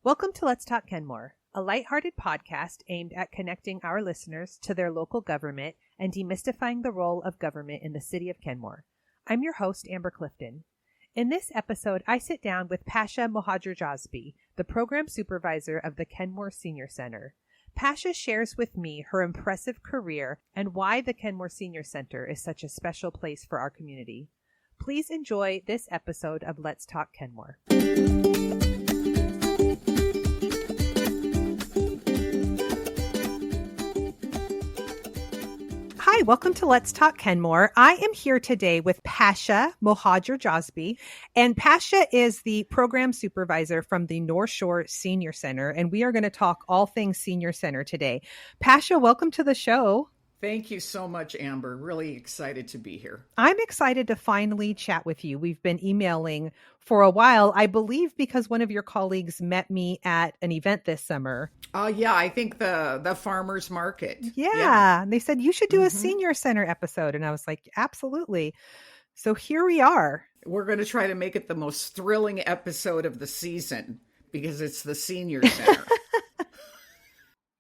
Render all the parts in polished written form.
Welcome to Let's Talk Kenmore, a lighthearted podcast aimed at connecting our listeners to their local government and demystifying the role of government in the city of Kenmore. I'm your host, Amber Clifton. In this episode, I sit down with Pasha Mohajerjasbi, the program supervisor of the Kenmore Senior Center. Pasha shares with me her impressive career and why the Kenmore Senior Center is such a special place for our community. Please enjoy this episode of Let's Talk Kenmore. Hi, welcome to Let's Talk Kenmore. I am here today with Pasha Mohajerjasbi, and Pasha is the program supervisor from the North Shore Senior Center, and we are going to talk all things Senior Center today. Pasha, welcome to the show. Thank you so much, Amber. Really excited to be here. I'm excited to finally chat with you. We've been emailing for a while, I believe because one of your colleagues met me at an event this summer. Yeah, I think the farmers market. Yeah. And they said, you should do a Senior Center episode. And I was like, absolutely. So here we are. We're going to try to make it the most thrilling episode of the season because it's the Senior Center.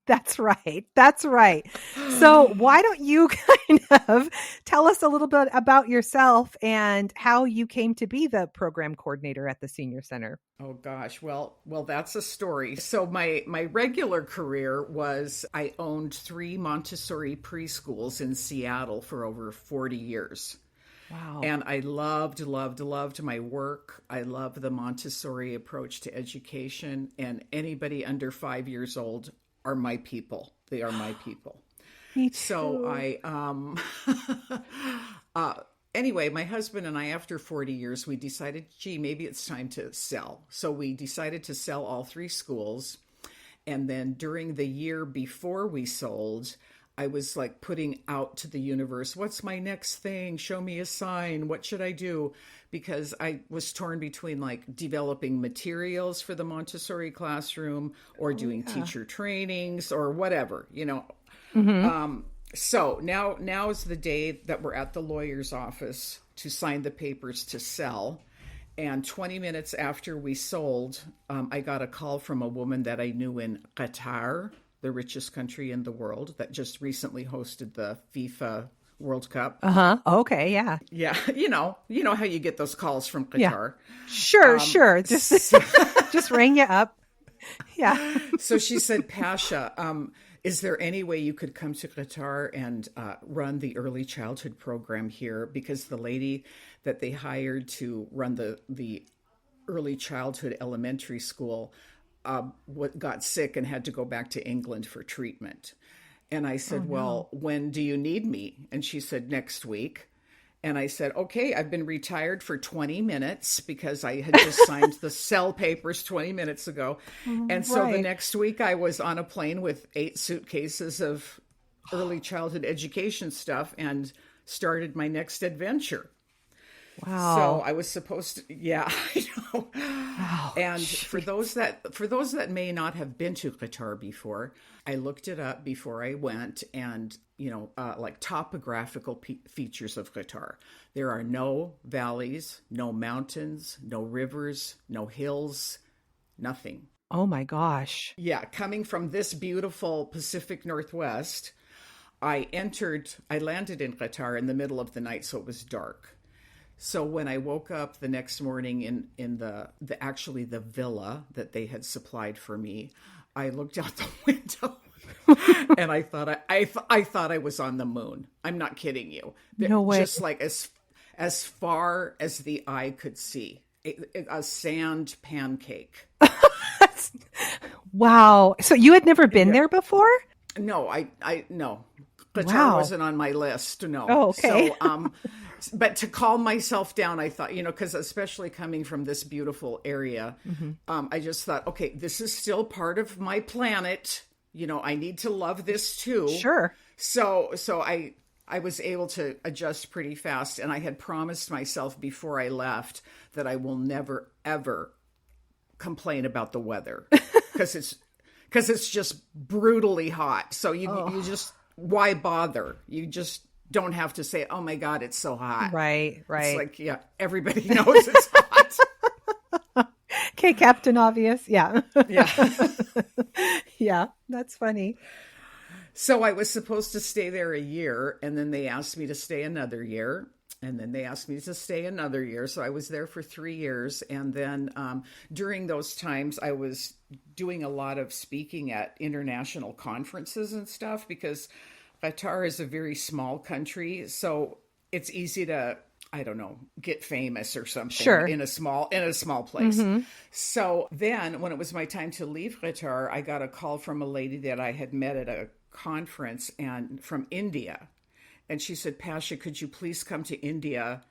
That's right. That's right. So why don't you kind of tell us a little bit about yourself and how you came to be the program coordinator at the Senior Center? Oh gosh. Well, that's a story. So my regular career was I owned 3 Montessori preschools in Seattle for over 40 years. Wow. And I loved my work. I love the Montessori approach to education, and anybody under 5 years old are my people. They are my people. Me too. So anyway, my husband and I, after 40 years, we decided, maybe it's time to sell. So we decided to sell all 3 schools. And then during the year before we sold, I was like putting out to the universe, what's my next thing? Show me a sign. What should I do? Because I was torn between like developing materials for the Montessori classroom or doing teacher trainings or whatever, you know. So now is the day that we're at the lawyer's office to sign the papers to sell. And 20 minutes after we sold, I got a call from a woman that I knew in Qatar, the richest country in the world, that just recently hosted the FIFA World Cup. Okay. Yeah. Yeah. You know how you get those calls from Qatar. Yeah. Sure. Just ring you up. Yeah. So she said, Pasha, is there any way you could come to Qatar and run the early childhood program here? Because the lady that they hired to run the early childhood elementary school got sick and had to go back to England for treatment. And I said, well, when do you need me? And she said, next week. And I said, okay, I've been retired for 20 minutes because I had just signed the sell papers 20 minutes ago. And so the next week I was on a plane with 8 suitcases of early childhood education stuff and started my next adventure. Wow. So I was supposed to, I know. Wow. And for those that may not have been to Qatar before, I looked it up before I went, and like topographical features of Qatar. There are no valleys, no mountains, no rivers, no hills, nothing. Oh my gosh. Yeah, coming from this beautiful Pacific Northwest, I landed in Qatar in the middle of the night, so it was dark. So when I woke up the next morning in the villa that they had supplied for me, I looked out the window and I thought I was on the moon. I'm not kidding you. No way. Just like as far as the eye could see, a sand pancake. Wow. So you had never been there before? No, no. Qatar wasn't on my list. No. Oh, okay. So, but to calm myself down, I thought, because especially coming from this beautiful area, I just thought, okay, this is still part of my planet. I need to love this too. Sure. So I was able to adjust pretty fast, and I had promised myself before I left that I will never ever complain about the weather because it's just brutally hot. So you just, why bother? You just don't have to say, oh my God, it's so hot. Right. It's like, yeah, everybody knows it's hot. Okay, Captain Obvious. Yeah. Yeah. Yeah, that's funny. So I was supposed to stay there a year, and then they asked me to stay another year. And then they asked me to stay another year. So I was there for 3 years. And then during those times, I was doing a lot of speaking at international conferences and stuff because Qatar is a very small country. So it's easy to, I don't know, get famous or something Sure. in a small place. So then when it was my time to leave Qatar, I got a call from a lady that I had met at a conference and from India. And she said, Pasha, could you please come to India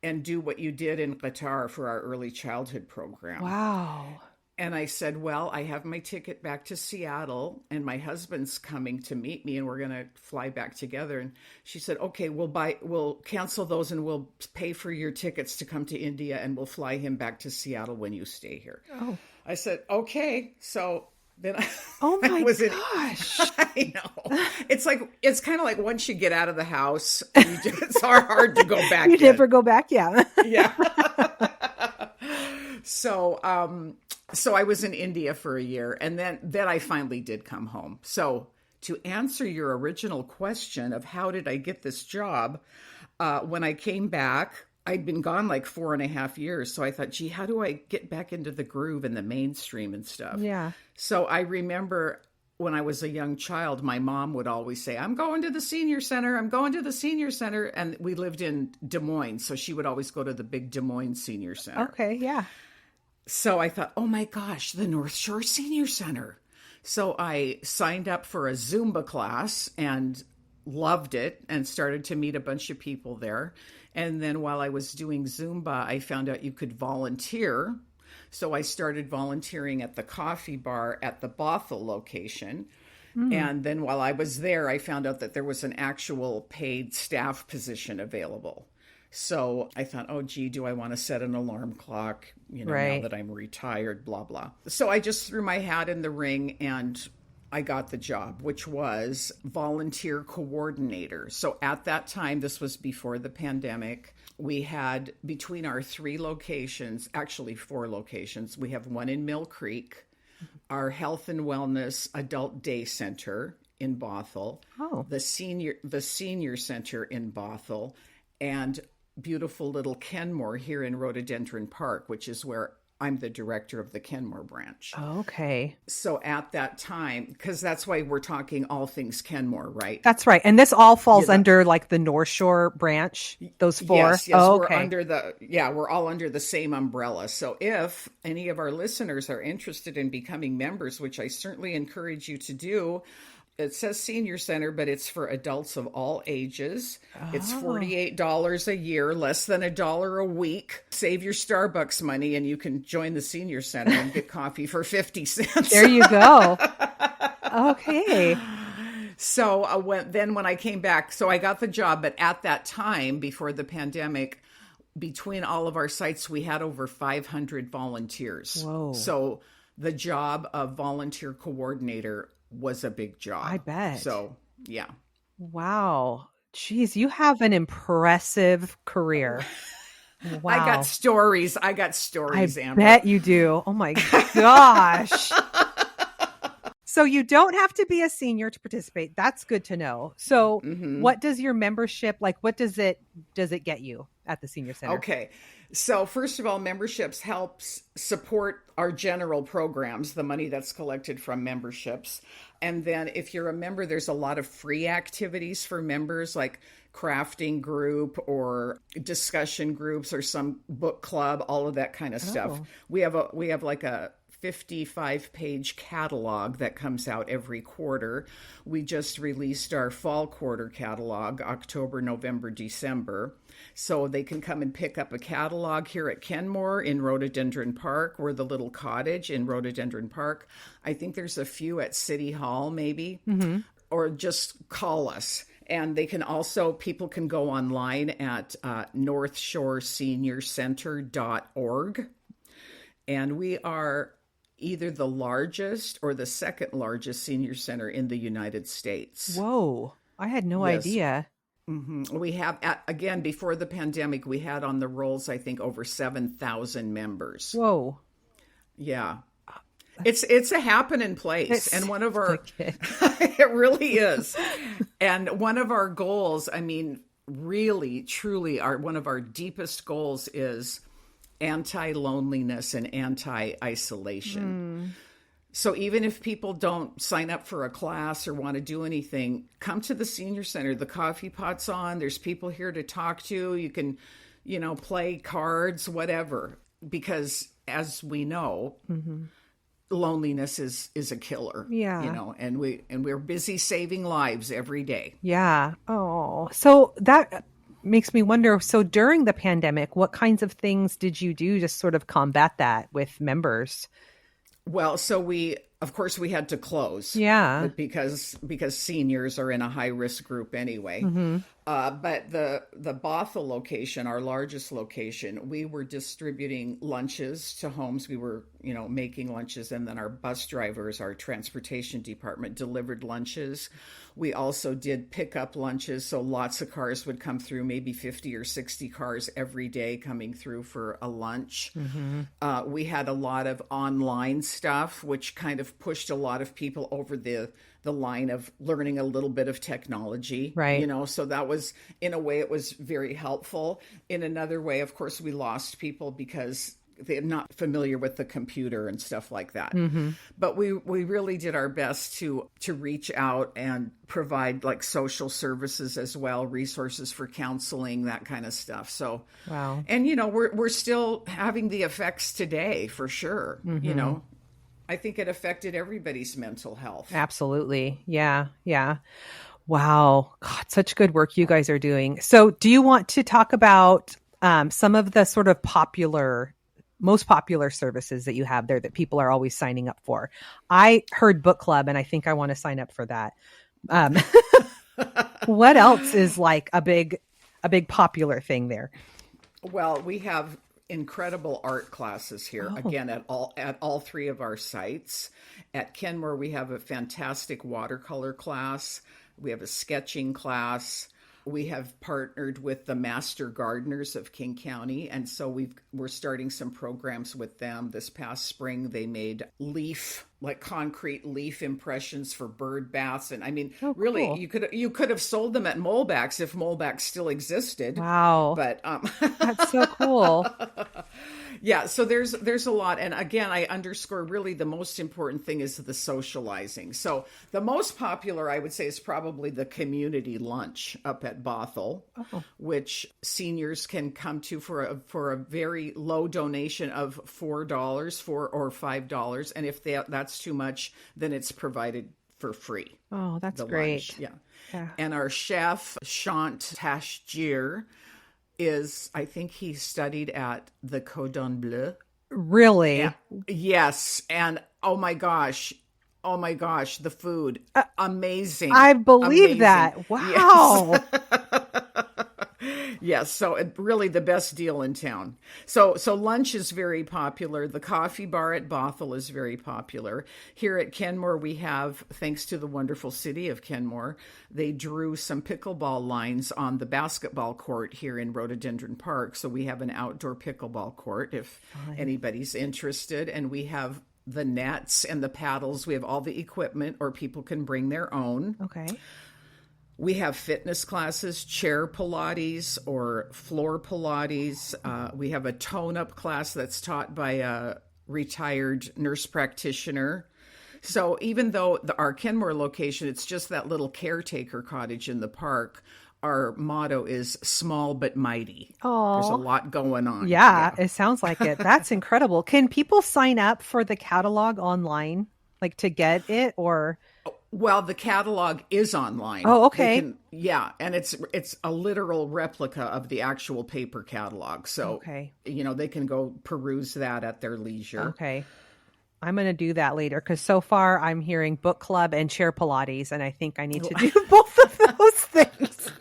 and do what you did in Qatar for our early childhood program? Wow. And I said, well, I have my ticket back to Seattle and my husband's coming to meet me and we're going to fly back together. And she said, okay, we'll cancel those and we'll pay for your tickets to come to India and we'll fly him back to Seattle when you stay here. Oh. I said, okay. So then Oh my gosh. I know. It's kind of like once you get out of the house, it's hard to go back. You never go back. Yeah. Yeah. So I was in India for a year and then I finally did come home. So to answer your original question of how did I get this job, when I came back, I'd been gone like 4.5 years. So I thought, gee, how do I get back into the groove and the mainstream and stuff? Yeah. So I remember when I was a young child, my mom would always say, I'm going to the senior center. I'm going to the senior center. And we lived in Des Moines. So she would always go to the big Des Moines Senior Center. Okay. Yeah. So I thought, oh my gosh, the North Shore Senior Center. So I signed up for a Zumba class and loved it and started to meet a bunch of people there. And then while I was doing Zumba, I found out you could volunteer. So I started volunteering at the coffee bar at the Bothell location. And then while I was there, I found out that there was an actual paid staff position available. So I thought, oh, gee, do I want to set an alarm clock, Right. now that I'm retired, blah, blah. So I just threw my hat in the ring and I got the job, which was volunteer coordinator. So at that time, this was before the pandemic, we had between our 3 locations, actually 4 locations, we have one in Mill Creek, our health and wellness adult day center in Bothell, the senior center in Bothell, and beautiful little Kenmore here in Rhododendron Park, which is where I'm the director of the Kenmore branch. Okay. So at that time, because that's why we're talking all things Kenmore, right? That's right. And this all falls under like the North Shore branch, those 4? Yes, oh, we're okay. we're all under the same umbrella. So if any of our listeners are interested in becoming members, which I certainly encourage you to do, it says senior center, but it's for adults of all ages. It's $48 a year, less than $1 a week. Save your Starbucks money and you can join the senior center and get coffee for 50 cents. There you go. Okay. So when I came back, so I got the job, but at that time, before the pandemic, between all of our sites, we had over 500 volunteers. Whoa. So the job of volunteer coordinator was a big job. I bet. So, yeah. Wow. Jeez, you have an impressive career. Wow. I got stories, Amber. Bet you do. Oh my gosh. So you don't have to be a senior to participate. That's good to know. So what does your membership, like, what does it get you at the senior center? Okay. So first of all, memberships helps support our general programs, the money that's collected from memberships. And then if you're a member, there's a lot of free activities for members, like crafting group or discussion groups or some book club, all of that kind of stuff. We have like a 55-page catalog that comes out every quarter. We just released our fall quarter catalog, October, November, December. So they can come and pick up a catalog here at Kenmore in Rhododendron Park. We're the little cottage in Rhododendron Park. I think there's a few at City Hall maybe, or just call us. And they can also, people can go online at northshoreseniorcenter.org. And we are either the largest or the second largest senior center in the United States. Whoa. I had no idea. We have, again, before the pandemic, we had on the rolls, I think, over 7,000 members. Whoa. Yeah. It's a happening place. And one of our, it really is. And one of our goals, I mean, really, truly, one of our deepest goals is anti-loneliness and anti-isolation. So even if people don't sign up for a class or want to do anything, come to the senior center. The coffee pot's on. There's people here to talk to. You can, play cards, whatever. Because as we know, loneliness is a killer. Yeah. And we're busy saving lives every day. Yeah. Oh, so that makes me wonder. So during the pandemic, what kinds of things did you do to sort of combat that with members? Well, so of course we had to close. Yeah. Because seniors are in a high risk group anyway. But the Bothell location, our largest location, we were distributing lunches to homes. We were, making lunches, and then our bus drivers, our transportation department, delivered lunches. We also did pick up lunches, so lots of cars would come through, maybe 50 or 60 cars every day coming through for a lunch. We had a lot of online stuff, which kind of pushed a lot of people over the line of learning a little bit of technology, right? So that was, in a way, it was very helpful. In another way, of course, we lost people because they're not familiar with the computer and stuff like that. But we really did our best to reach out and provide like social services as well, resources for counseling, that kind of stuff. So, wow. And, we're still having the effects today for sure, I think it affected everybody's mental health. Absolutely. Yeah. Yeah. Wow. God, such good work you guys are doing. So do you want to talk about some of the sort of most popular services that you have there that people are always signing up for? I heard book club, and I think I want to sign up for that. What else is like a big popular thing there? Well, we have incredible art classes here, again, at all three of our sites. At Kenmore, we have a fantastic watercolor class. We have a sketching class. We have partnered with the Master Gardeners of King County, and so we're starting some programs with them. This past spring, they made concrete leaf impressions for bird baths, and I mean, really, cool. you could have sold them at Molbach's if Molbach's still existed. Wow, but that's so cool. Yeah, so there's a lot. And again, I underscore really the most important thing is the socializing. So the most popular, I would say, is probably the community lunch up at Bothell, which seniors can come to for a very low donation of $4 or $5. And if that's too much, then it's provided for free. Oh, that's great. Lunch. Yeah. And our chef, Shant Tashjir, I think he studied at the Cordon Bleu. Really? Yeah. Yes. And oh my gosh, the food. Amazing. I believe that. Wow. Yes. So really the best deal in town. So lunch is very popular. The coffee bar at Bothell is very popular. Here at Kenmore, we have, thanks to the wonderful city of Kenmore, they drew some pickleball lines on the basketball court here in Rhododendron Park. So we have an outdoor pickleball court if anybody's interested. And we have the nets and the paddles. We have all the equipment, or people can bring their own. Okay. We have fitness classes, chair Pilates or floor Pilates. We have a tone-up class that's taught by a retired nurse practitioner. So even though our Kenmore location, it's just that little caretaker cottage in the park, our motto is small but mighty. Oh, there's a lot going on. Yeah, it sounds like it. That's incredible. Can people sign up for the catalog online, like to get it, or? Well, the catalog is online. Oh, okay. And it's a literal replica of the actual paper catalog. So, they can go peruse that at their leisure. Okay. I'm going to do that later because so far I'm hearing book club and chair Pilates, and I think I need to do both of those things.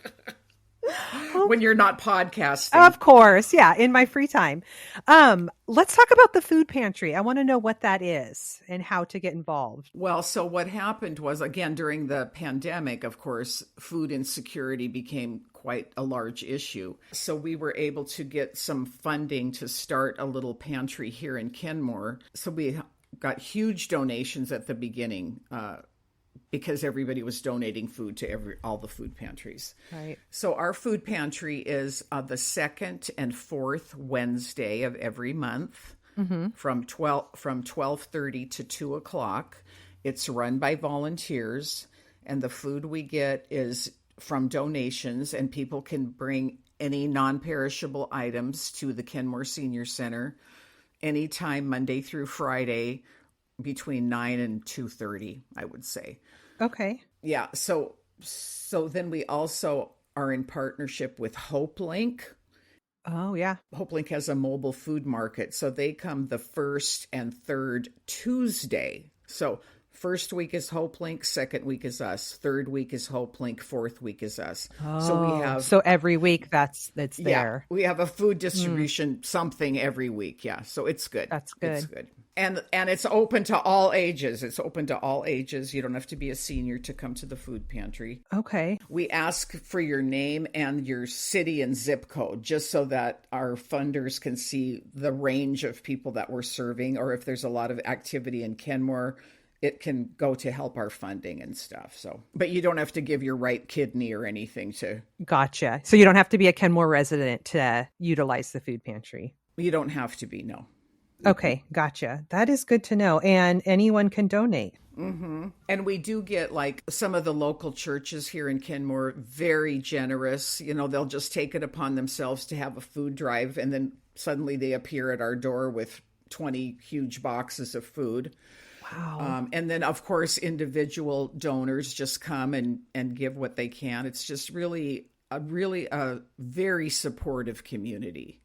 Oh when you're not podcasting. Of course. Yeah. In my free time. Let's talk about the food pantry. I want to know what that is and how to get involved. Well, so what happened was, again, during the pandemic, of course, food insecurity became quite a large issue. So we were able to get some funding to start a little pantry here in Kenmore. So we got huge donations at the beginning, because everybody was donating food to all the food pantries. Right. So our food pantry is the second and fourth Wednesday of every month, from 12:30 to 2:00. It's run by volunteers, and the food we get is from donations, and people can bring any non-perishable items to the Kenmore Senior Center anytime, Monday through Friday, between 9 and 2:30, I would say. Okay. Yeah. So then we also are in partnership with HopeLink. Oh, yeah. HopeLink has a mobile food market. So they come the first and third Tuesday. So first week is HopeLink, second week is us, third week is HopeLink, fourth week is us. Oh, so every week that's there. Yeah, we have a food distribution something every week. Yeah. So it's good. That's good. It's good. And it's open to all ages. It's open to all ages. You don't have to be a senior to come to the food pantry. Okay. We ask for your name and your city and zip code, just so that our funders can see the range of people that we're serving, or if there's a lot of activity in Kenmore, it can go to help our funding and stuff. So, but you don't have to give your right kidney or anything to. Gotcha. So you don't have to be a Kenmore resident to utilize the food pantry. You don't have to be, no. Okay, gotcha. That is good to know. And anyone can donate. Mm-hmm. And we do get, like, some of the local churches here in Kenmore, very generous. You know, they'll just take it upon themselves to have a food drive, and then suddenly they appear at our door with 20 huge boxes of food. Wow. And then, of course, individual donors just come and give what they can. It's just really a very supportive community.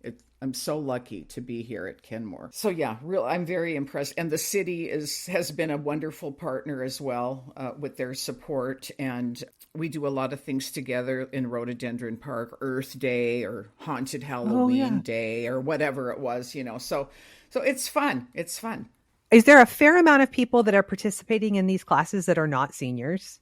I'm so lucky to be here at Kenmore. So yeah, I'm very impressed. And the city has been a wonderful partner as well, with their support. And we do a lot of things together in Rhododendron Park, Earth Day or Haunted Halloween Day or whatever it was, you know. So it's fun. It's fun. Is there a fair amount of people that are participating in these classes that are not seniors?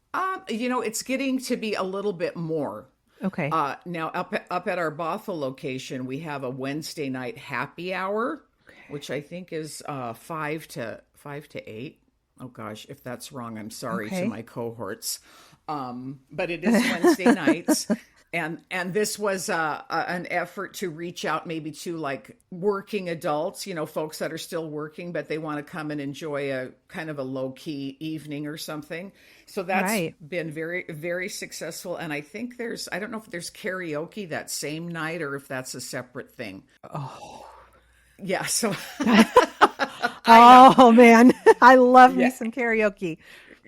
You know, it's getting to be a little bit more. Okay. Now up at our Bothell location, we have a Wednesday night happy hour, which I think is 5 to 8. Oh gosh, if that's wrong, I'm sorry to my cohorts. But it is Wednesday nights. And this was an effort to reach out maybe to, like, working adults, you know, folks that are still working, but they want to come and enjoy a kind of a low key evening or something. So that's been very, very successful. And I think I don't know if there's karaoke that same night or if that's a separate thing. Oh, yeah. So, oh man, I love me some karaoke.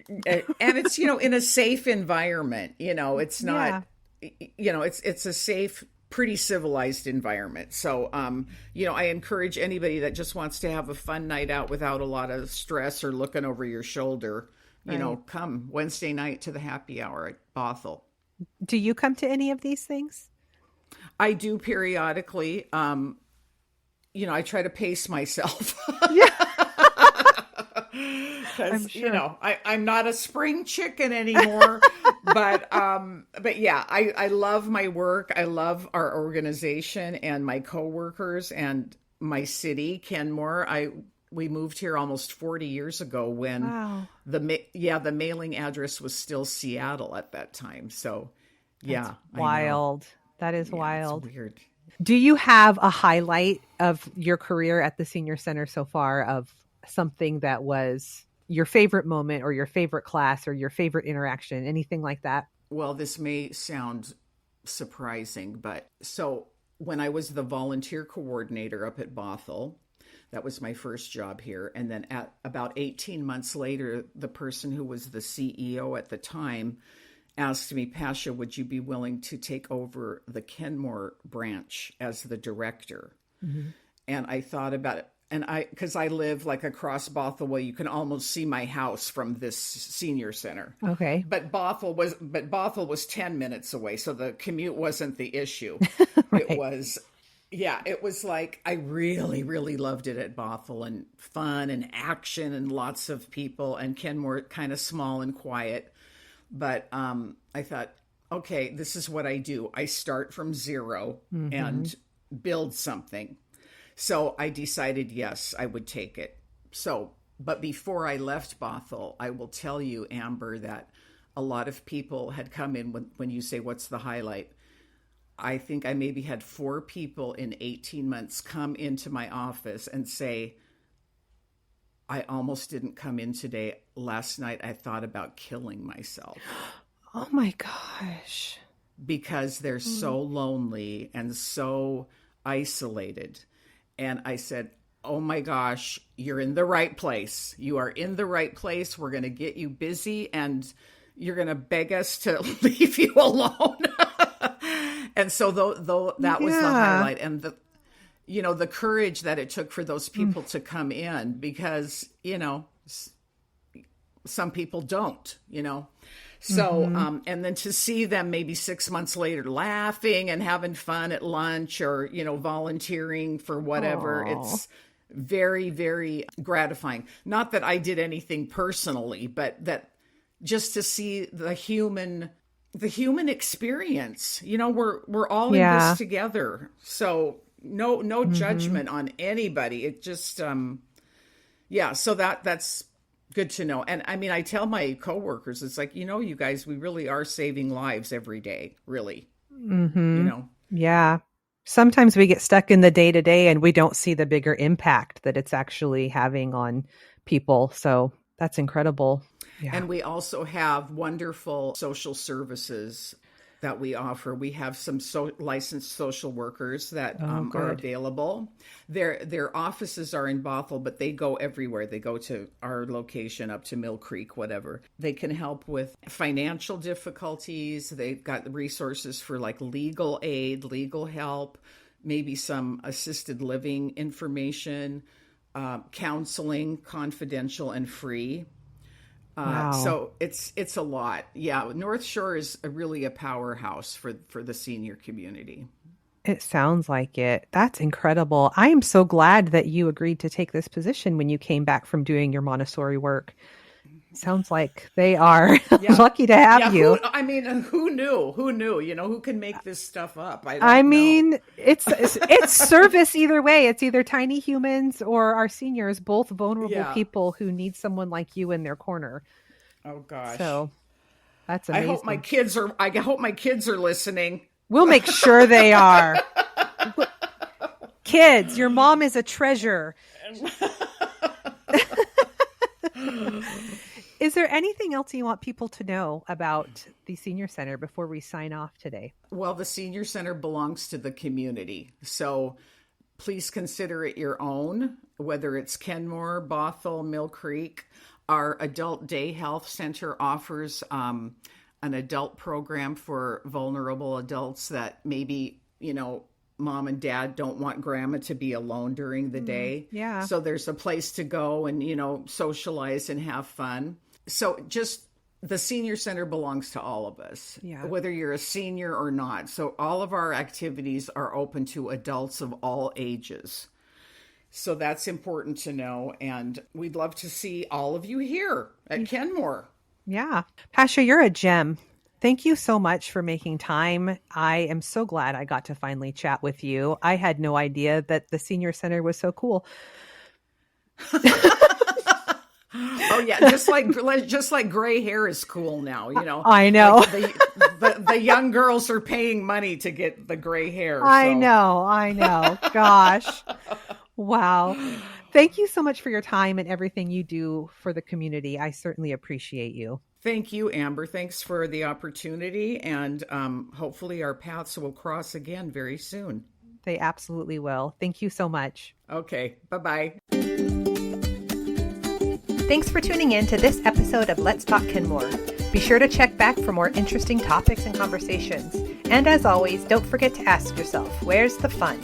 And it's, you know, in a safe environment, you know, it's not. You know, it's a safe, pretty civilized environment. So, you know, I encourage anybody that just wants to have a fun night out without a lot of stress or looking over your shoulder, you know, come Wednesday night to the happy hour at Bothell. Do you come to any of these things? I do periodically. You know, I try to pace myself. Yeah. Because, you know, I'm not a spring chicken anymore, but yeah, I love my work. I love our organization and my coworkers and my city, Kenmore. We moved here almost 40 years ago when the mailing address was still Seattle at that time. So yeah. That's wild. That is wild. It's weird. Do you have a highlight of your career at the Senior Center so far, of something that was your favorite moment or your favorite class or your favorite interaction, anything like that? Well, this may sound surprising, but so when I was the volunteer coordinator up at Bothell, that was my first job here. And then at about 18 months later, the person who was the CEO at the time asked me, Pasha, would you be willing to take over the Kenmore branch as the director? Mm-hmm. And I thought about it. And because I live like across Bothell way, you can almost see my house from this senior center. Okay. But Bothell was 10 minutes away. So the commute wasn't the issue. Right. It was like, I really, really loved it at Bothell, and fun and action and lots of people, and Kenmore kind of small and quiet. But I thought, okay, this is what I do. I start from zero and build something. So I decided, yes, I would take it. But before I left Bothell, I will tell you, Amber, that a lot of people had come in when you say, what's the highlight? I think I maybe had 4 people in 18 months come into my office and say, I almost didn't come in today. Last night, I thought about killing myself. Oh my gosh. Because they're so lonely and so isolated. And I said, oh my gosh, you're in the right place. You are in the right place. We're going to get you busy, and you're going to beg us to leave you alone. And so though that was the highlight, and the courage that it took for those people to come in, because, some people don't, So, and then to see them maybe 6 months later laughing and having fun at lunch, or, volunteering for whatever, it's very, very gratifying. Not that I did anything personally, but that just to see the human experience, we're all in this together. So no judgment on anybody. It just, so that's good to know. And I mean, I tell my coworkers, it's like, you guys, we really are saving lives every day, really. Yeah. Sometimes we get stuck in the day to day and we don't see the bigger impact that it's actually having on people. So that's incredible. Yeah. And we also have wonderful social services that we offer. We have some licensed social workers that are available. Their offices are in Bothell, but they go everywhere. They go to our location, up to Mill Creek, whatever. They can help with financial difficulties. They've got resources for like legal aid, legal help, maybe some assisted living information, counseling, confidential and free. Wow. So it's a lot. Yeah. North Shore is really a powerhouse for the senior community. It sounds like it. That's incredible. I am so glad that you agreed to take this position when you came back from doing your Montessori work. Sounds like they are lucky to have you. Who knew? Who can make this stuff up? I mean, it's service either way. It's either tiny humans or our seniors, both vulnerable people who need someone like you in their corner. Oh gosh. So that's amazing. I hope my kids are listening. We'll make sure they are. Kids, your mom is a treasure. Is there anything else you want people to know about the Senior Center before we sign off today? Well, the Senior Center belongs to the community. So please consider it your own, whether it's Kenmore, Bothell, Mill Creek. Our Adult Day Health Center offers an adult program for vulnerable adults that maybe, mom and dad don't want grandma to be alone during the day. Yeah. So there's a place to go and, socialize and have fun. So just the Senior Center belongs to all of us, whether you're a senior or not. So all of our activities are open to adults of all ages. So that's important to know. And we'd love to see all of you here at Kenmore. Yeah. Pasha, you're a gem. Thank you so much for making time. I am so glad I got to finally chat with you. I had no idea that the Senior Center was so cool. Oh yeah, just like gray hair is cool now, I know. Like the young girls are paying money to get the gray hair. So. I know. Gosh. Wow. Thank you so much for your time and everything you do for the community. I certainly appreciate you. Thank you, Amber. Thanks for the opportunity, and hopefully our paths will cross again very soon. They absolutely will. Thank you so much. Okay. Bye-bye. Thanks for tuning in to this episode of Let's Talk Kenmore. Be sure to check back for more interesting topics and conversations. And as always, don't forget to ask yourself, where's the fun?